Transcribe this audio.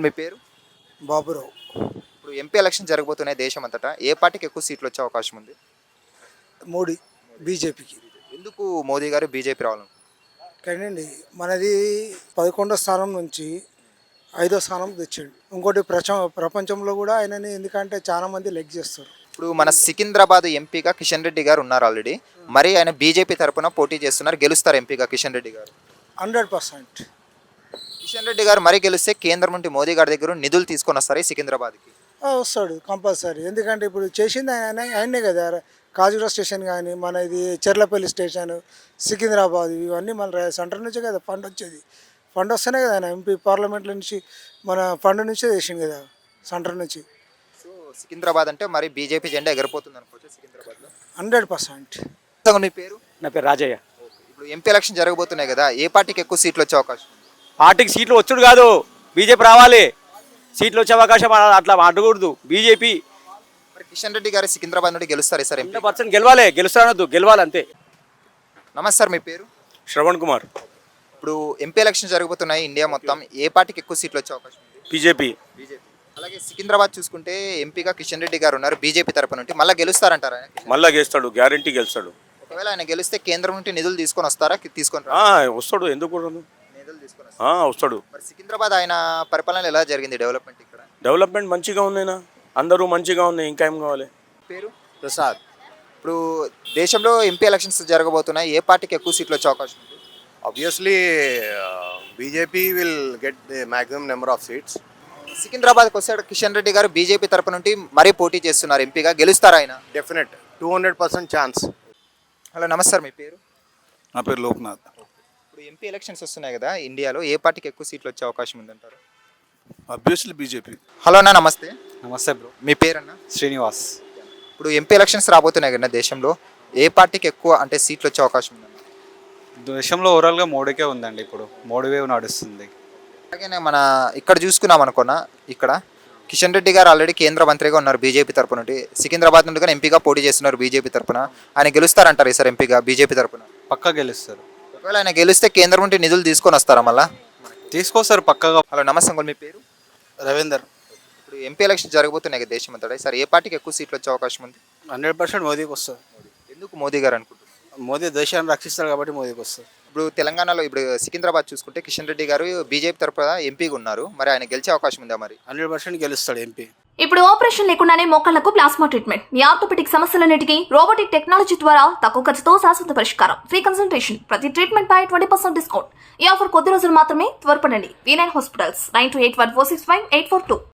మీ పేరు? బాబురావు. ఇప్పుడు MP election జరగబోతున్నాయి దేశం అంతటా. ఏ పార్టీకి ఎక్కువ సీట్లు వచ్చే అవకాశం ఉంది? మోడీ, బీజేపీకి. ఎందుకు మోదీ గారు బీజేపీ రావాలను? కానండి మనది 11వ స్థానం నుంచి 5వ స్థానం తెచ్చాడు. ఇంకోటి ప్రపంచంలో కూడా ఆయనని ఎందుకంటే చాలా మంది లెగ్ చేస్తారు. ఇప్పుడు మన సికింద్రాబాద్ ఎంపీగా కిషన్ రెడ్డి గారు ఉన్నారు ఆల్రెడీ. మరి ఆయన బీజేపీ తరపున పోటీ చేస్తున్నారు. గెలుస్తారు ఎంపీగా కిషన్ రెడ్డి గారు? 100%. కిషన్ రెడ్డి గారు మరి గెలిస్తే కేంద్రం నుండి మోదీ గారి దగ్గర నిధులు తీసుకొని వస్తారు ఈ సికింద్రాబాద్కి. వస్తాడు కంపల్సరీ. ఎందుకంటే ఇప్పుడు చేసింది ఆయనే కదా. కాజురా స్టేషన్ కానీ మన ఇది చెర్లపల్లి స్టేషన్, సికింద్రాబాద్ ఇవన్నీ మన సెంటర్ నుంచే కదా ఫండ్ వచ్చేది. ఫండ్ వస్తేనే కదా ఆయన ఎంపీ పార్లమెంట్ నుంచి మన ఫండ్ నుంచే చేసింది కదా సెంటర్ నుంచి. సో సికింద్రాబాద్ అంటే మరి బీజేపీ జెండా ఎగరిపోతుంది అనుకోవచ్చు సికింద్రాబాద్లో. 100%. మీ పేరు? నా పేరు రాజయ్య. ఇప్పుడు ఎంపీ ఎలక్షన్ జరగబోతున్నాయి కదా, ఏ పార్టీకి ఎక్కువ సీట్లు వచ్చే అవకాశం ఉంది? పార్టీకి సీట్లు వచ్చుడు కాదు, బీజేపీ రావాలి. సీట్లు వచ్చే అవకాశం అట్లా అడగకూడదు. బీజేపీ మరి కిషన్ రెడ్డి గారు సికింద్రాబాద్ నుండి గెలుస్తారు సార్ ఎంపీ? 100% గెలవాలి. గెలుస్తానొద్దు, గెలవాలి అంతే. నమస్తే సార్, మీ పేరు? శ్రవణ్ కుమార్. ఇప్పుడు ఎంపీ ఎలక్షన్ జరుగుతున్నాయి ఇండియా మొత్తం. ఏ పార్టీకి ఎక్కువ సీట్లు వచ్చే అవకాశం ఉంది? బీజేపీ. బీజేపీ. అలాగే సికింద్రాబాద్ చూసుకుంటే ఎంపీగా కిషన్ రెడ్డి గారు ఉన్నారు బీజేపీ తరపు నుండి. మళ్ళీ గెలుస్తారంటారా ఆయన? మళ్ళా గెలుస్తాడు, గ్యారంటీ గెలుస్తాడు. ఒకవేళ ఆయన గెలిస్తే కేంద్రం నుండి నిధులు తీసుకొని వస్తారా? తీసుకొని వస్తాడు, ఎందుకు రాడు? నిధులు తీసుకొని వస్తారు. వస్తాడు. మరి సికింద్రాబాద్ ఆయన పరిపాలన ఎలా జరిగింది డెవలప్మెంట్ ఇక్కడ? డెవలప్మెంట్ మంచిగా ఉందేనా, అందరూ మంచిగా ఉన్నాయి, ఇంకా ఏం కావాలి. పేరు? ప్రసాద్. ఇప్పుడు దేశంలో ఎంపీ ఎలక్షన్స్ జరగబోతున్నాయి. ఏ పార్టీకి ఎక్కువ సీట్లు వచ్చే అవకాశం ఉంది? Obviously, BJP will get the maximum number of seats. సికింద్రాబాద్కి వస్తాడు కిషన్ రెడ్డి గారు బీజేపీ తరపు నుండి మరీ పోటీ చేస్తున్నారు ఎంపీగా. గెలుస్తారా ఆయన? Definite, 200% chance. హలో నమస్తే సార్, మీ పేరు? నా పేరు లోక్నాథ్. ఇప్పుడు ఎంపీ ఎలక్షన్స్ వస్తున్నాయి కదా ఇండియాలో, ఏ పార్టీకి ఎక్కువ సీట్లు వచ్చే అవకాశం ఉందంటారు? Obviously BJP. హలో అన్న, నమస్తే. నమస్తే బ్రో. మీ పేరన్నా? శ్రీనివాస్. ఇప్పుడు ఎంపీ ఎలక్షన్స్ రాబోతున్నాయి కదా దేశంలో, ఏ పార్టీకి ఎక్కువ అంటే సీట్లు వచ్చే అవకాశం ఉందండి? దేశంలో ఓవరాల్గా మోడీకే ఉందండి. ఇప్పుడు మోడీ వేవ్ నడుస్తుంది. అలాగే మన ఇక్కడ చూసుకున్నాం అనుకున్నా, ఇక్కడ కిషన్ రెడ్డి గారు ఆల్రెడీ కేంద్ర మంత్రిగా ఉన్నారు బీజేపీ తరపు నుండి. సికింద్రాబాద్ నుండి కానీ ఎంపీగా పోటీ చేస్తున్నారు బీజేపీ తరపున. ఆయన గెలుస్తారంటారు ఈసారి ఎంపీగా బీజేపీ తరపున? పక్కా గెలుస్తారు. ఒకవేళ ఆయన గెలిస్తే కేంద్రం నుండి నిధులు తీసుకొని వస్తారా మళ్ళా? తీసుకొస్తారు పక్కగా. హలో నమస్తే అంకుల్, మీ పేరు? రవీందర్. ఇప్పుడు ఎంపీ ఎలక్షన్ జరగబోతున్నాయి కదా దేశం అంతటా. సార్ ఏ పార్టీకి ఎక్కువ సీట్లు వచ్చే అవకాశం ఉంది? 100% మోదీకి వస్తుంది. ఎందుకు మోదీ గారు అనుకుంటున్నారు? మోదీ దేశాన్ని రక్షిస్తారు కాబట్టి మోదీకి వస్తుంది. ఇప్పుడు తెలంగాణలో ఇప్పుడు సికింద్రాబాద్ చూసుకుంటే కిషన్ రెడ్డి గారు బీజేపీ తరపున ఎంపీగా ఉన్నారు. మరి ఆయన గెలిచే అవకాశం ఉందా మరి? 100% గెలుస్తాడు ఎంపీ. ఇప్పుడు ఆపరేషన్ లేకుండానే మోకాళ్లకు ప్లాస్మా ట్రీట్మెంట్. మీ ఆర్థోపెటిక్ సమస్యలన్నిటికీ రోబోటిక్ టెక్నాలజీ ద్వారా తక్కువ ఖర్చుతో శాశ్వత పరిష్కారం. Free consultation. ప్రతి ట్రీట్మెంట్ పై 20% డిస్కౌంట్. ఈ ఆఫర్ కొద్ది రోజులు మాత్రమే. త్వరపడండి. V9 hospitals 9281465842.